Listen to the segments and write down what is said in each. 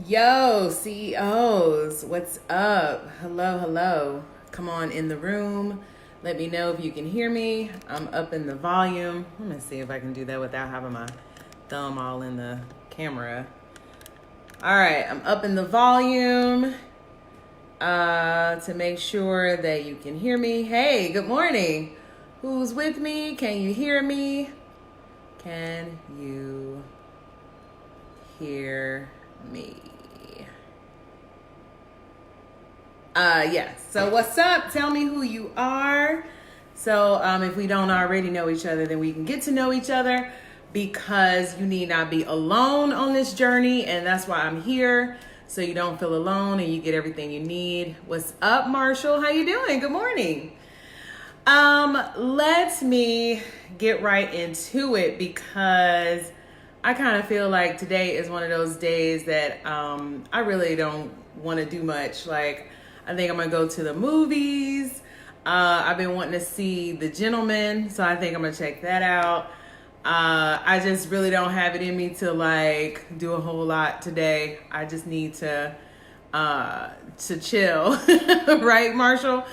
Yo, CEOs, what's up? Hello, hello. Come on in the room. Let me know if you can hear me. I'm up in the volume. Let me see if I can do that without having my thumb all in the camera. All right, I'm up in the volume to make sure that you can hear me. Hey, good morning. Who's with me? Can you hear me? Can you hear me? Yes. So what's up? Tell me who you are. So if we don't already know each other, then we can get to know each other because you need not be alone on this journey. And that's why I'm here. So you don't feel alone and you get everything you need. What's up, Marshall? How you doing? Good morning. Let me get right into it because I kind of feel like today is one of those days that I really don't want to do much. Like, I think I'm gonna go to the movies. I've been wanting to see The Gentleman, so I think I'm gonna check that out. I just really don't have it in me to like do a whole lot today. I just need to chill, right, Marshall?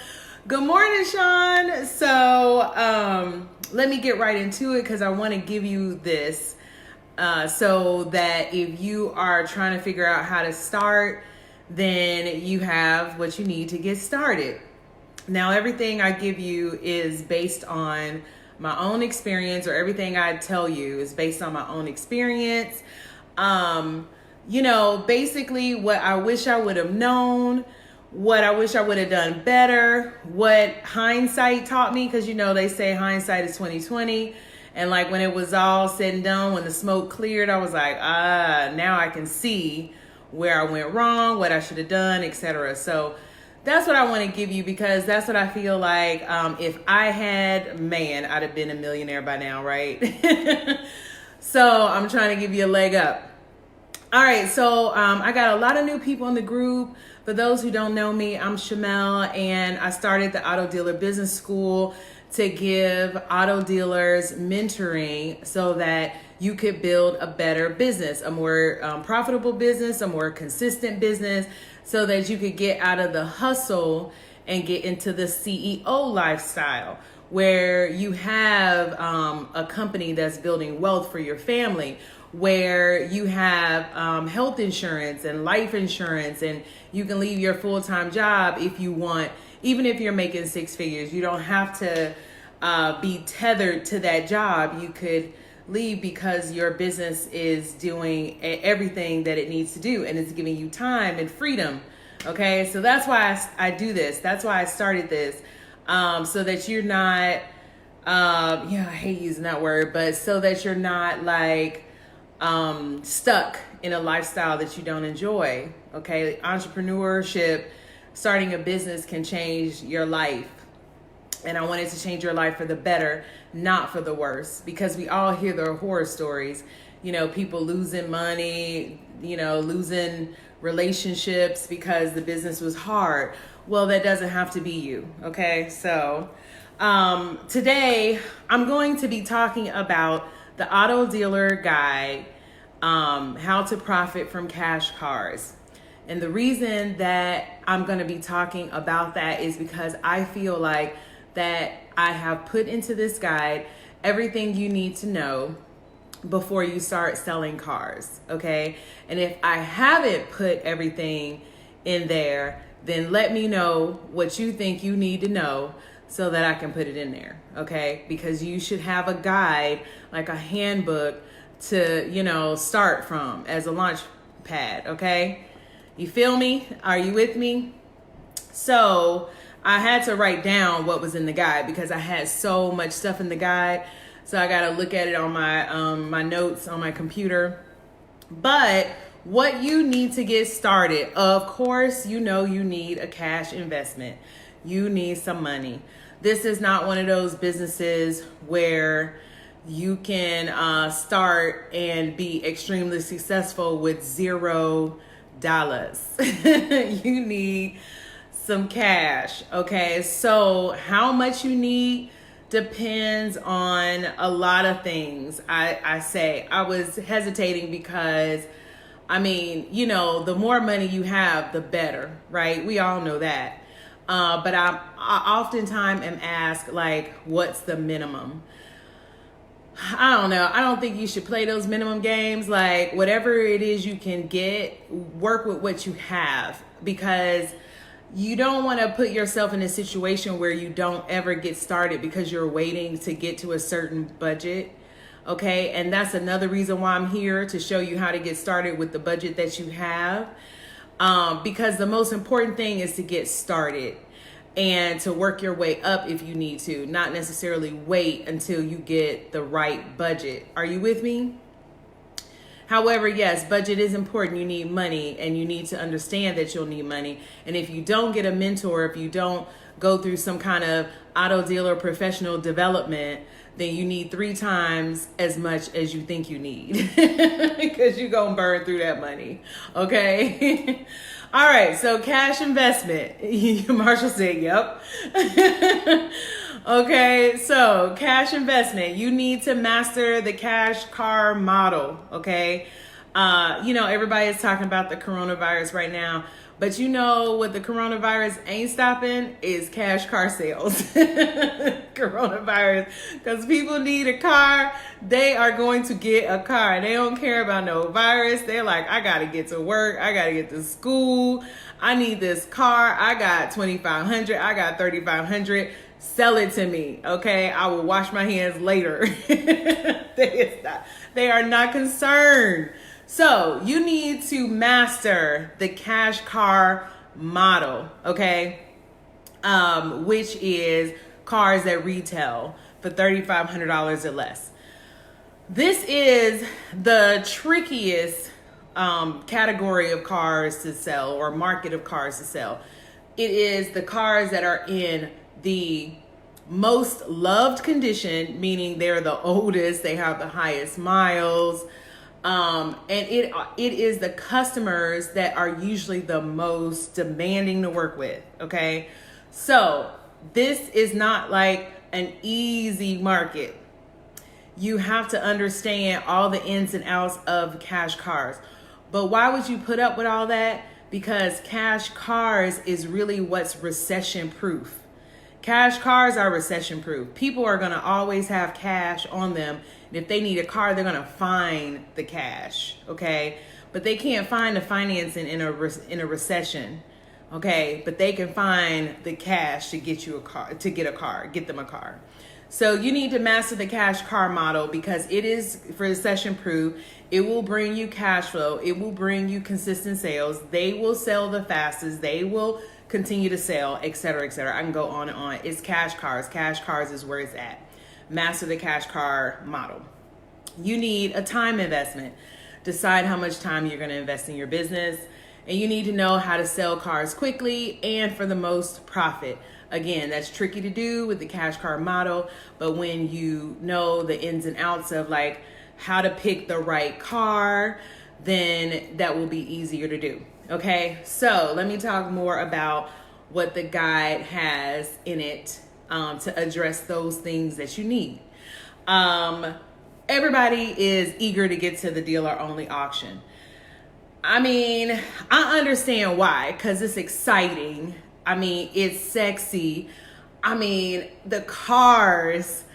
Good morning, Sean. So let me get right into it because I want to give you this so that if you are trying to figure out how to start, then you have what you need to get started. Now, everything I give you is based on my own experience, or everything I tell you is based on my own experience. Basically what I wish I would have known, what I wish I would have done better, what hindsight taught me, because they say hindsight is 2020. And like when it was all said and done, when the smoke cleared, I was like, now I can see where I went wrong, what I should have done, etc. So that's what I want to give you because that's what I feel like. If I had, I'd have been a millionaire by now, right? So I'm trying to give you a leg up. All right, so I got a lot of new people in the group. For those who don't know me, I'm Shamel, and I started the Auto Dealer Business School to give auto dealers mentoring so that you could build a better business, a more profitable business, a more consistent business, so that you could get out of the hustle and get into the CEO lifestyle, where you have a company that's building wealth for your family, where you have health insurance and life insurance, and you can leave your full-time job if you want. Even if you're making six figures, you don't have to be tethered to that job. You could leave because your business is doing everything that it needs to do, and it's giving you time and freedom. Okay, so that's why I do this. That's why I started this, so that you're not, I hate using that word, but so that you're not like stuck in a lifestyle that you don't enjoy. Okay, entrepreneurship, starting a business can change your life. And I wanted to change your life for the better, not for the worse, because we all hear the horror stories, people losing money, losing relationships because the business was hard. Well, that doesn't have to be you. Okay. So today I'm going to be talking about the Auto Dealer Guide, how to profit from cash cars. And the reason that I'm going to be talking about that is because I feel like that I have put into this guide everything you need to know before you start selling cars, okay? And if I haven't put everything in there, then let me know what you think you need to know so that I can put it in there, okay? Because you should have a guide, like a handbook to, start from as a launch pad, okay? You feel me? Are you with me? So I had to write down what was in the guide because I had so much stuff in the guide. So I got to look at it on my my notes on my computer. But what you need to get started, of course, you need a cash investment. You need some money. This is not one of those businesses where you can start and be extremely successful with $0. You need some cash. Okay, so how much you need depends on a lot of things. I was hesitating because I mean, you know, the more money you have, the better, right? We all know that. But I oftentimes am asked, like, what's the minimum? I don't know. I don't think you should play those minimum games. Like, whatever it is you can get, work with what you have, because you don't want to put yourself in a situation where you don't ever get started because you're waiting to get to a certain budget. Okay. And that's another reason why I'm here, to show you how to get started with the budget that you have. Because the most important thing is to get started and to work your way up if you need to, not necessarily wait until you get the right budget. Are you with me? However, yes, budget is important. You need money, and you need to understand that you'll need money. And if you don't get a mentor, if you don't go through some kind of auto dealer professional development, then you need 3 times as much as you think you need, because you're going to burn through that money. Okay. All right. So cash investment. Marshall said, yep. Okay. So cash investment, you need to master the cash car model. Okay. You know, everybody is talking about the coronavirus right now, but you know what the coronavirus ain't stopping is cash car sales. Coronavirus, because people need a car, they are going to get a car. They don't care about no virus. They're like, I got to get to work. I got to get to school. I need this car. I got $2,500. I got $3,500. Sell it to me. Okay. I will wash my hands later. They are not concerned. So you need to master the cash car model, okay? Which is cars that retail for $3,500 or less. This is the trickiest category of cars to sell, or market of cars to sell. It is the cars that are in the most loved condition, meaning they're the oldest, they have the highest miles. And it is the customers that are usually the most demanding to work with. Okay. So this is not like an easy market. You have to understand all the ins and outs of cash cars. But why would you put up with all that? Because cash cars is really what's recession proof. Cash cars are recession proof. People are going to always have cash on them. And if they need a car, they're going to find the cash. Okay. But they can't find the financing in a recession. Okay. But they can find the cash to get you a car, get them a car. So you need to master the cash car model, because it is recession proof. It will bring you cash flow. It will bring you consistent sales. They will sell the fastest. They will continue to sell, et cetera, et cetera. I can go on and on. It's cash cars. Cash cars is where it's at. Master the cash car model. You need a time investment. Decide how much time you're going to invest in your business. And you need to know how to sell cars quickly and for the most profit. Again, that's tricky to do with the cash car model. But when you know the ins and outs of like how to pick the right car, then that will be easier to do. Okay, so let me talk more about what the guide has in it to address those things that you need. Everybody is eager to get to the dealer only auction. I mean, I understand why, because it's exciting. I mean, it's sexy. I mean, the cars.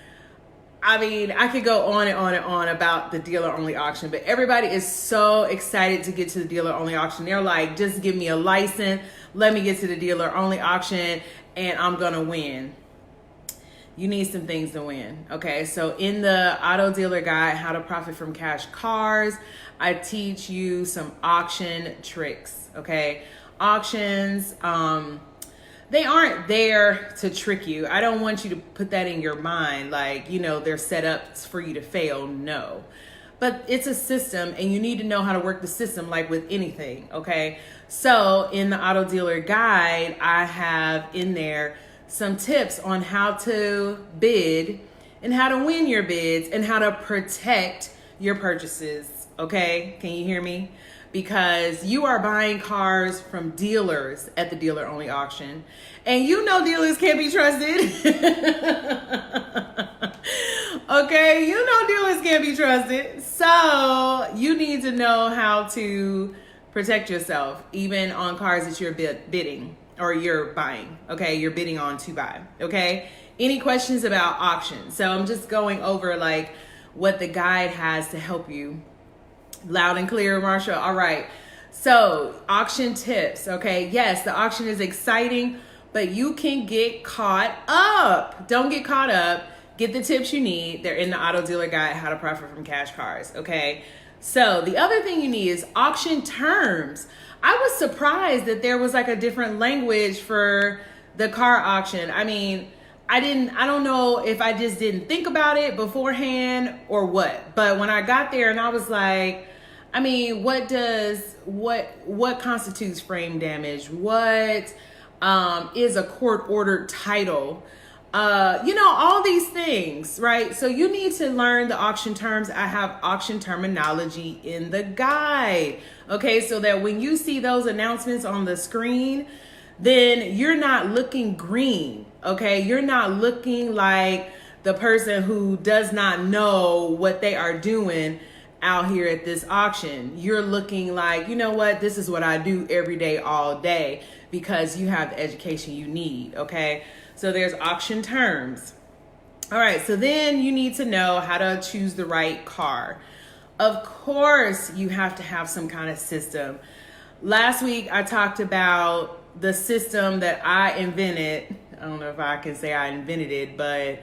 I mean, I could go on and on and on about the dealer only auction, but everybody is so excited to get to the dealer only auction. They're like, just give me a license. Let me get to the dealer only auction and I'm going to win. You need some things to win. Okay. So in the auto dealer guide, how to profit from cash cars, I teach you some auction tricks. Okay. Auctions, they aren't there to trick you. I don't want you to put that in your mind like, you know, they're set up for you to fail. No. But it's a system and you need to know how to work the system like with anything, okay? So in the auto dealer guide, I have in there some tips on how to bid and how to win your bids and how to protect your purchases, okay? Can you hear me? Because you are buying cars from dealers at the dealer only auction. And you know dealers can't be trusted. Okay, you know dealers can't be trusted. So you need to know how to protect yourself, even on cars that you're bidding or you're buying. Okay, you're bidding on to buy. Okay, any questions about auctions? So I'm just going over like what the guide has to help you. Loud and clear, Marsha. All right. So auction tips. Okay, yes, the auction is exciting, but you can get caught up. Don't get caught up. Get the tips you need. They're in the Auto Dealer Guide, How to Profit from Cash Cars. Okay. So the other thing you need is auction terms. I was surprised that there was like a different language for the car auction. I mean, I don't know if I just didn't think about it beforehand or what, but when I got there and I was like, I mean, what constitutes frame damage? What is a court ordered title? All these things, right? So you need to learn the auction terms. I have auction terminology in the guide. Okay, so that when you see those announcements on the screen, then you're not looking green. Okay, you're not looking like the person who does not know what they are doing out here at this auction. You're looking like, you know what, this is what I do every day, all day, because you have the education you need. Okay, so there's auction terms. All right, so then you need to know how to choose the right car. Of course, you have to have some kind of system. Last week, I talked about the system that I invented. I don't know if I can say I invented it, but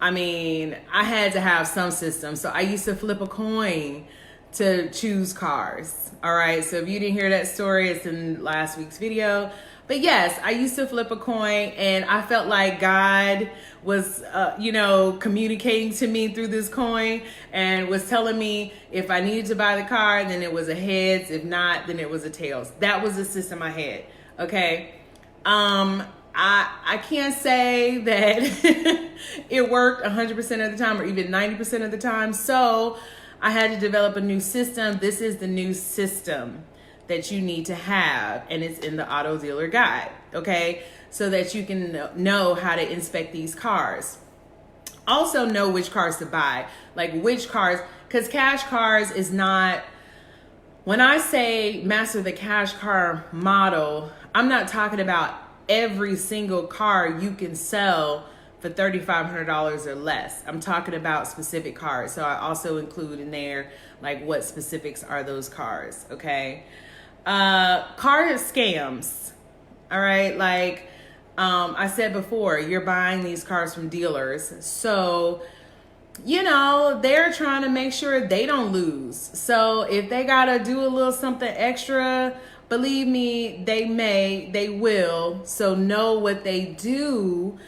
I mean, I had to have some system. So I used to flip a coin to choose cars. All right, so if you didn't hear that story, it's in last week's video. But yes, I used to flip a coin, and I felt like God was, communicating to me through this coin and was telling me if I needed to buy the car, then it was a heads. If not, then it was a tails. That was the system I had. Okay. I can't say that it worked 100% of the time or even 90% of the time. So I had to develop a new system. This is the new system that you need to have, and it's in the Auto Dealer Guide, okay? So that you can know how to inspect these cars. Also know which cars to buy, like which cars, because cash cars is not, when I say master the cash car model, I'm not talking about every single car you can sell for $3,500 or less. I'm talking about specific cars. So I also include in there, like what specifics are those cars, okay? Car scams, all right? Like I said before, you're buying these cars from dealers. So, they're trying to make sure they don't lose. So if they got to do a little something extra, believe me, they will. So know what they do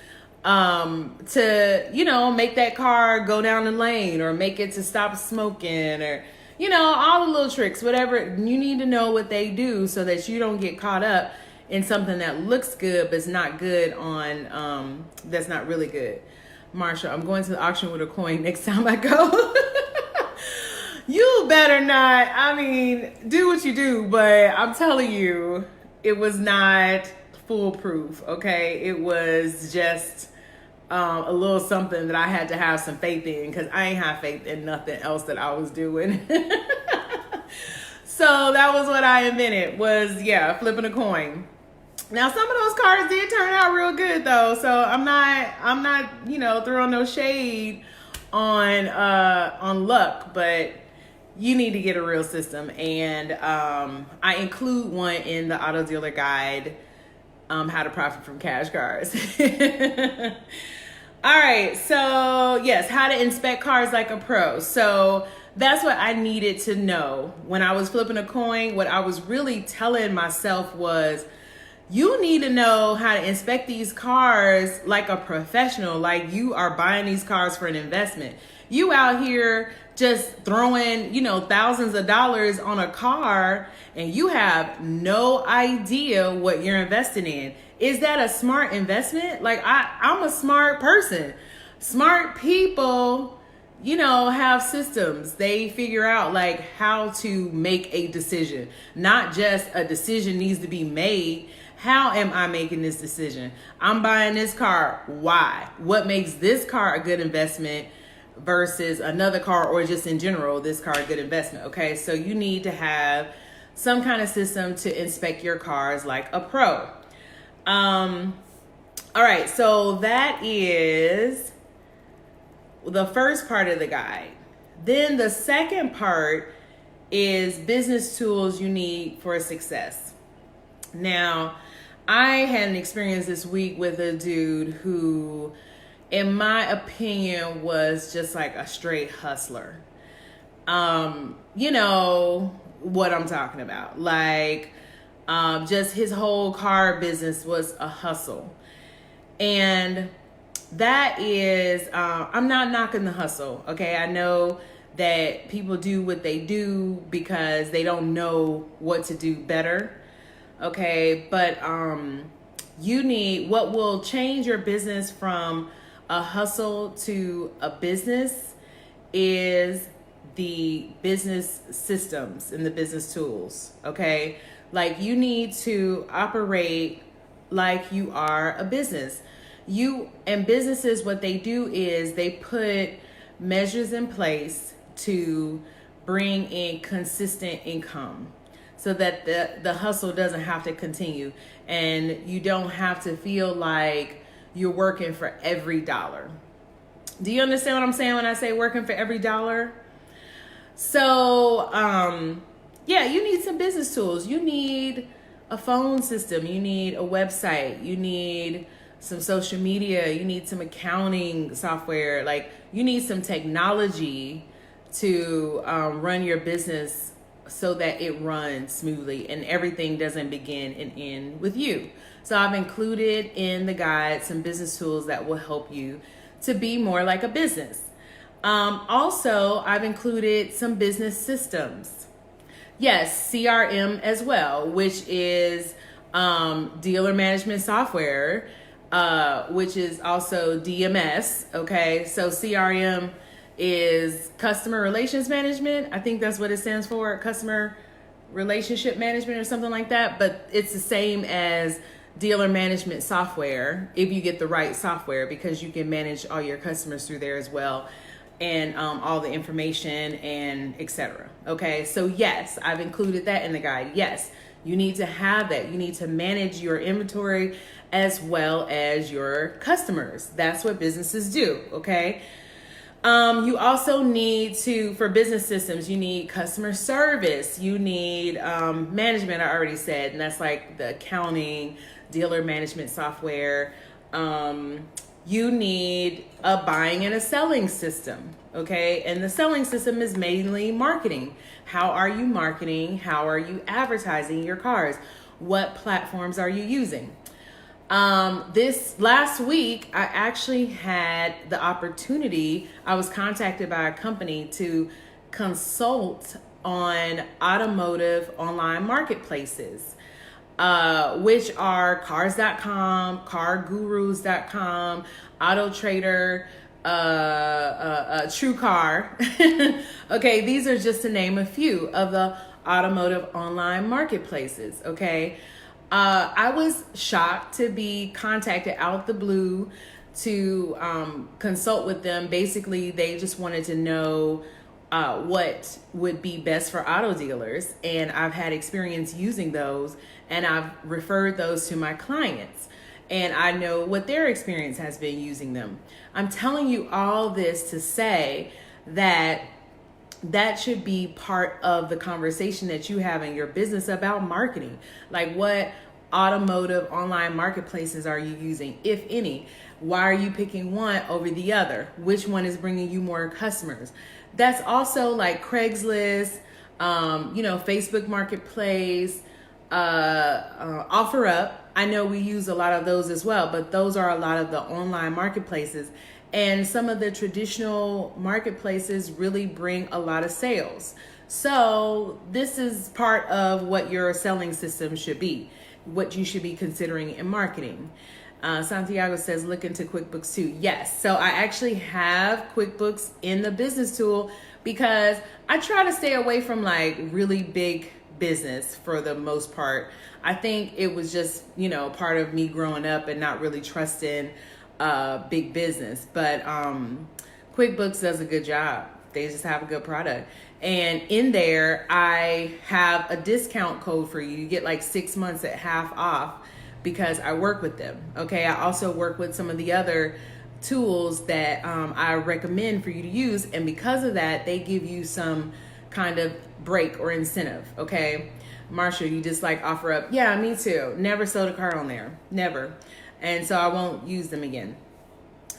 to, make that car go down the lane or make it to stop smoking or, all the little tricks, whatever. You need to know what they do so that you don't get caught up in something that looks good but it's not good on, that's not really good. Marsha, I'm going to the auction with a coin next time I go. You better not. I mean, do what you do, but I'm telling you, it was not foolproof, okay? It was just a little something that I had to have some faith in because I ain't have faith in nothing else that I was doing. So that was what I invented was, flipping a coin. Now, some of those cars did turn out real good though. So I'm not, throwing no shade on luck, but you need to get a real system. And I include one in the Auto Dealer Guide, How to Profit from Cash Cars. All right, so yes, how to inspect cars like a pro. So that's what I needed to know. When I was flipping a coin, what I was really telling myself was, you need to know how to inspect these cars like a professional, like you are buying these cars for an investment. You out here just throwing, thousands of dollars on a car and you have no idea what you're investing in. Is that a smart investment? Like I'm a smart person. Smart people, have systems. They figure out like how to make a decision. Not just a decision needs to be made. How am I making this decision? I'm buying this car. Why? What makes this car a good investment versus another car, or just in general, this car a good investment. Okay, so you need to have some kind of system to inspect your cars like a pro. All right, so that is the first part of the guide. Then the second part is business tools you need for success. Now, I had an experience this week with a dude who, in my opinion, was just like a straight hustler. You know what I'm talking about. Like, just his whole car business was a hustle. And that is, I'm not knocking the hustle, okay? I know that people do what they do because they don't know what to do better, okay? But you need, what will change your business from a hustle to a business is the business systems and the business tools, okay? Like, you need to operate like you are a business. And businesses, what they do is they put measures in place to bring in consistent income so that the hustle doesn't have to continue, and you don't have to feel like you're working for every dollar. Do you understand what I'm saying when I say working for every dollar? So, yeah, you need some business tools. You need a phone system. You need a website. You need some social media. You need some accounting software. Like, you need some technology to run your business so that it runs smoothly and everything doesn't begin and end with you. So I've included in the guide some business tools that will help you to be more like a business. Also, I've included some business systems. Yes, CRM as well, which is dealer management software, which is also DMS. Okay, so CRM is customer relations management. I think that's what it stands for, customer relationship management or something like that. But it's the same as dealer management software if you get the right software, because you can manage all your customers through there as well, and all the information and etc. Okay, so yes, I've included that in the guide. Yes, you need to have that. You need to manage your inventory as well as your customers. That's what businesses do, okay? You also need to, for business systems, you need customer service, you need management, I already said, and that's like the accounting, dealer management software. You need a buying and a selling system, okay? And the selling system is mainly marketing. How are you marketing? How are you advertising your cars? What platforms are you using? This last week, I actually had the opportunity, I was contacted by a company to consult on automotive online marketplaces, which are Cars.com, CarGurus.com, AutoTrader, TrueCar. Okay, these are just to name a few of the automotive online marketplaces, okay? I was shocked to be contacted out the blue to consult with them. Basically, they just wanted to know what would be best for auto dealers. And I've had experience using those, and I've referred those to my clients. And I know what their experience has been using them. I'm telling you all this to say that that should be part of the conversation that you have in your business about marketing. Like, what automotive online marketplaces are you using, if any? Why are you picking one over the other? Which one is bringing you more customers? That's also like Craigslist, Facebook Marketplace, OfferUp. I know we use a lot of those as well, but those are a lot of the online marketplaces. And some of the traditional marketplaces really bring a lot of sales. So this is part of what your selling system should be, what you should be considering in marketing. Santiago says, look into QuickBooks too. Yes, so I actually have QuickBooks in the business tool because I try to stay away from like really big business for the most part. I think it was just, part of me growing up and not really trusting big business. But QuickBooks does a good job. They just have a good product. And in there, I have a discount code for you. You get like 6 months at half off because I work with them. Okay. I also work with some of the other tools that I recommend for you to use. And because of that, they give you some kind of break or incentive. Okay. Marshall, you just like OfferUp. Yeah, me too. Never sold a car on there. Never. And so I won't use them again.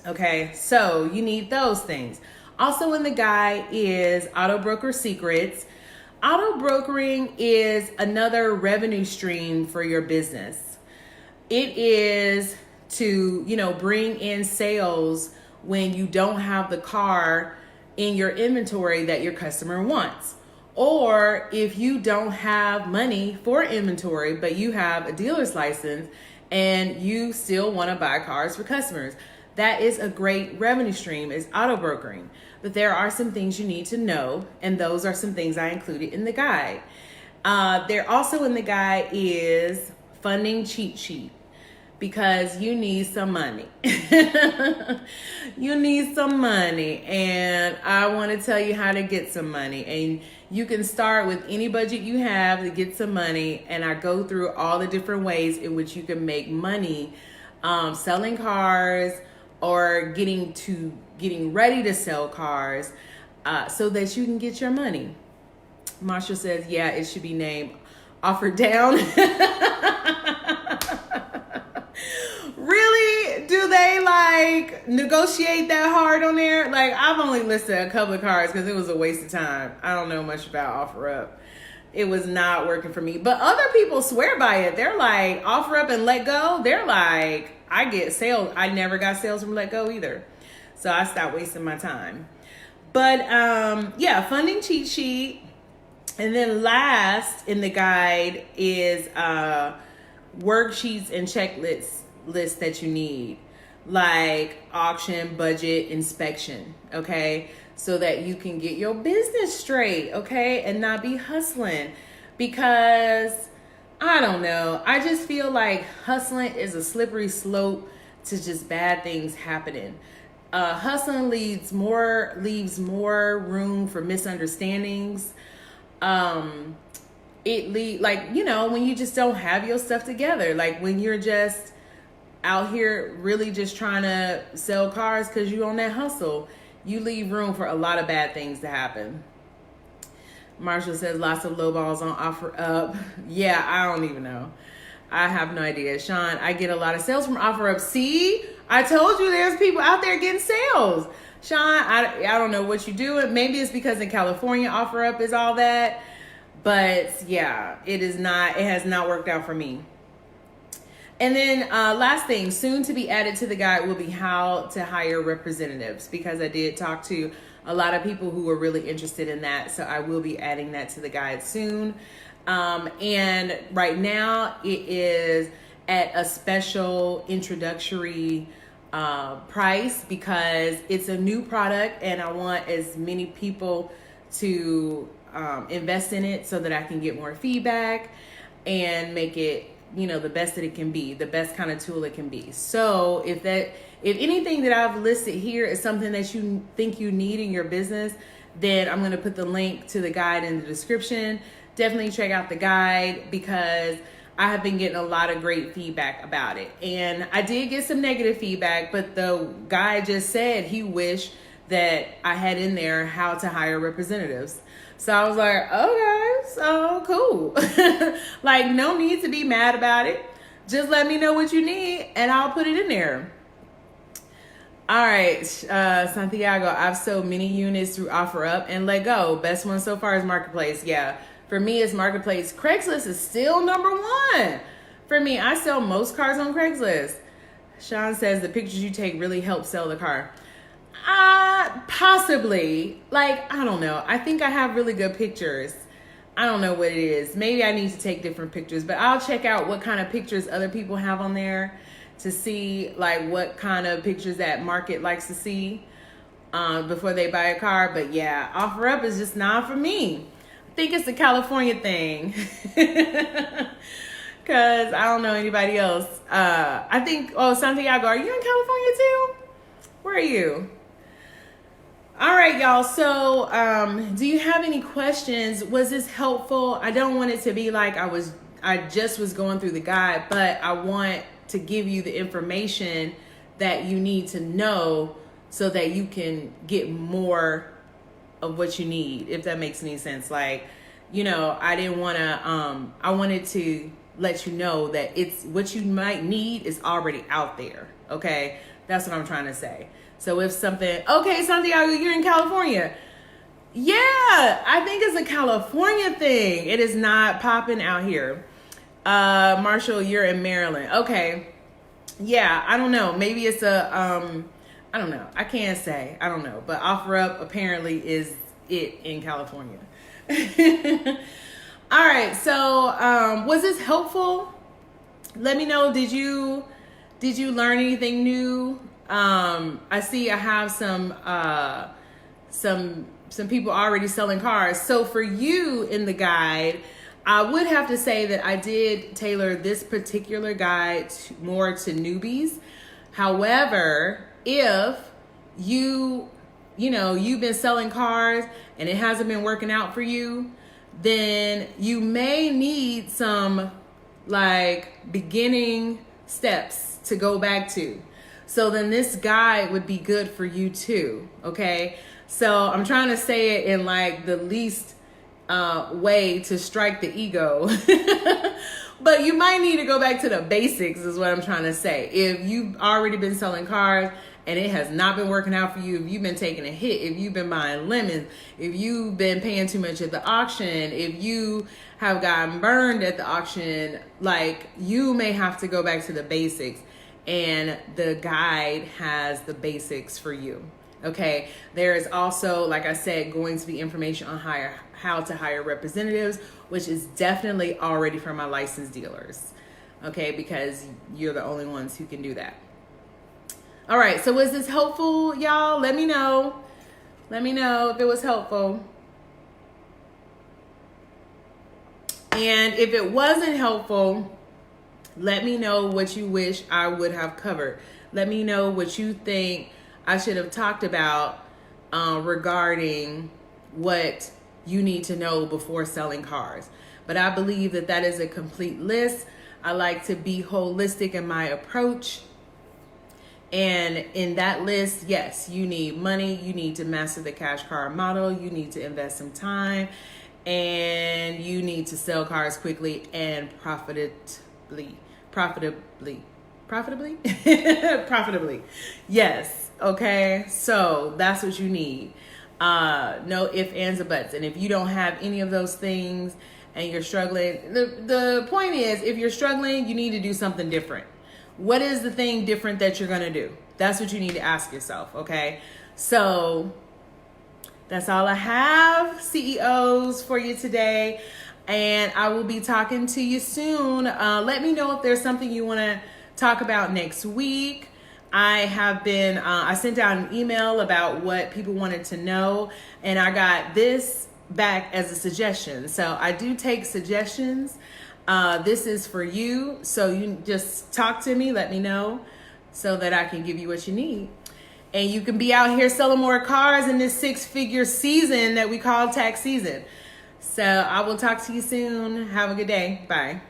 Okay. So you need those things. Also in the guide is Auto Broker Secrets. Auto brokering is another revenue stream for your business. It is to, bring in sales when you don't have the car in your inventory that your customer wants. Or if you don't have money for inventory, but you have a dealer's license and you still want to buy cars for customers. That is a great revenue stream, is auto brokering. But there are some things you need to know, and those are some things I included in the guide. There also in the guide is funding cheat sheet, because you need some money. You need some money, and I want to tell you how to get some money. And you can start with any budget you have to get some money, and I go through all the different ways in which you can make money selling cars, or getting ready to sell cars, so that you can get your money. Marshall says, yeah, it should be named Offer Down. Really? Do they like negotiate that hard on there? Like, I've only listed a couple of cars because it was a waste of time. I don't know much about OfferUp. It was not working for me. But other people swear by it. They're like, OfferUp and Let Go. They're like, I get sales. I never got sales from Let Go either. So I stopped wasting my time. But yeah, funding cheat sheet. And then last in the guide is worksheets and checklists that you need, like auction, budget, inspection. Okay. So that you can get your business straight, okay, and not be hustling. Because I don't know, I just feel like hustling is a slippery slope to just bad things happening. Hustling leaves more room for misunderstandings. When you just don't have your stuff together, like when you're just out here really just trying to sell cars because you're on that hustle. You leave room for a lot of bad things to happen. Marshall says lots of low balls on OfferUp. Yeah, I don't even know. I have no idea. Sean, I get a lot of sales from OfferUp. See, I told you there's people out there getting sales. Sean, I don't know what you do. Maybe it's because in California OfferUp is all that. But yeah, it has not worked out for me. And then last thing, soon to be added to the guide will be how to hire representatives, because I did talk to a lot of people who were really interested in that. So I will be adding that to the guide soon. And right now it is at a special introductory price because it's a new product and I want as many people to invest in it so that I can get more feedback and make it the best that it can be, the best kind of tool it can be. So if anything that I've listed here is something that you think you need in your business, then I'm going to put the link to the guide in the description. Definitely check out the guide because I have been getting a lot of great feedback about it. And I did get some negative feedback, but the guy just said he wished that I had in there how to hire representatives. So I was like, okay, so cool. Like, no need to be mad about it. Just let me know what you need and I'll put it in there. All right, Santiago, I've sold many units through OfferUp and Let Go. Best one so far is Marketplace. Yeah, for me, it's Marketplace. Craigslist is still number one. For me, I sell most cars on Craigslist. Sean says the pictures you take really help sell the car. Possibly. Like, I don't know. I think I have really good pictures. I don't know what it is. Maybe I need to take different pictures, but I'll check out what kind of pictures other people have on there to see like what kind of pictures that market likes to see before they buy a car. But yeah, OfferUp is just not for me. I think it's a California thing. Cause I don't know anybody else. I think, Santiago, are you in California too? Where are you? All right, y'all. So, do you have any questions? Was this helpful? I don't want it to be like I just was going through the guide, but I want to give you the information that you need to know so that you can get more of what you need, if that makes any sense. Like, I didn't want to, I wanted to let you know that it's what you might need is already out there. Okay. That's what I'm trying to say. So if something, okay, Santiago, you're in California. Yeah, I think it's a California thing. It is not popping out here. Marshall, you're in Maryland. Okay. Yeah, I don't know. Maybe it's I don't know. I can't say. I don't know. But OfferUp apparently is it in California. All right. So, was this helpful? Let me know. Did you learn anything new? I see I have some people already selling cars. So for you in the guide, I would have to say that I did tailor this particular guide more to newbies. However, if you've been selling cars and it hasn't been working out for you, then you may need some like beginning steps to go back to. So then this guide would be good for you too. Okay. So I'm trying to say it in like the least way to strike the ego. But you might need to go back to the basics is what I'm trying to say. If you've already been selling cars and it has not been working out for you, if you've been taking a hit, if you've been buying lemons, if you've been paying too much at the auction, if you have gotten burned at the auction, like you may have to go back to the basics, and the guide has the basics for you. Okay, there is also, like I said, going to be information on how to hire representatives, which is definitely already for my licensed dealers. Okay, because you're the only ones who can do that. All right, so was this helpful, y'all? Let me know. Let me know if it was helpful. And if it wasn't helpful, let me know what you wish I would have covered. Let me know what you think I should have talked about regarding what you need to know before selling cars. But I believe that that is a complete list. I like to be holistic in my approach. And in that list, yes, you need money. You need to master the cash car model. You need to invest some time. And you need to sell cars quickly and profitably. Yes. Okay. So that's what you need. No ifs, ands, or buts. And if you don't have any of those things and you're struggling, the point is, if you're struggling, you need to do something different. What is the thing different that you're going to do? That's what you need to ask yourself. Okay. So that's all I have, CEOs, for you today. And I will be talking to you soon. Let me know if there's something you want to talk about next week. I sent out an email about what people wanted to know, and I got this back as a suggestion. So I do take suggestions. This is for you. So you just talk to me, let me know so that I can give you what you need. And you can be out here selling more cars in this 6-figure season that we call tax season. So I will talk to you soon. Have a good day. Bye.